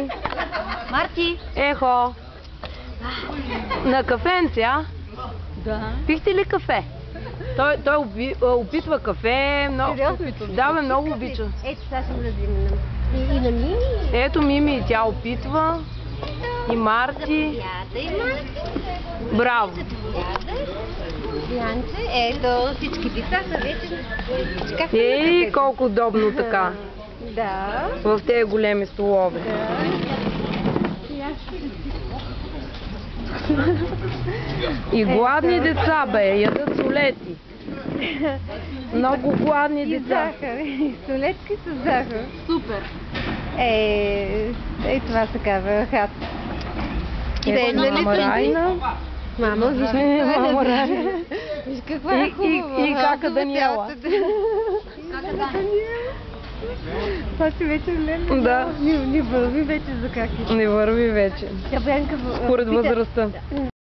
Марти. Марти! Ехо. На кафенце, а? Да. Пихте ли кафе? Той опитва кафе. Сериозно? Да, бе, много обича. Ето, сега ще дадим и на Мими. Ето Мими и тя опитва. И Марти. Заповядай, Марти. Браво. Янче, ето всички деца са вече. Ей, колко удобно така. Да. В тези големи столове. И гладни деца, бе, ядат солети. Много гладни И деца. захар. И солетки с захар. Супер. Това се казва хат. Ето мама Райна. Мамо, виж Мама Райна. Виж каква е хубава. И кака Даниела. Това си вече не. Да. Не върви вече за каки. Не върви вече. Тя Бянка Според възрастта.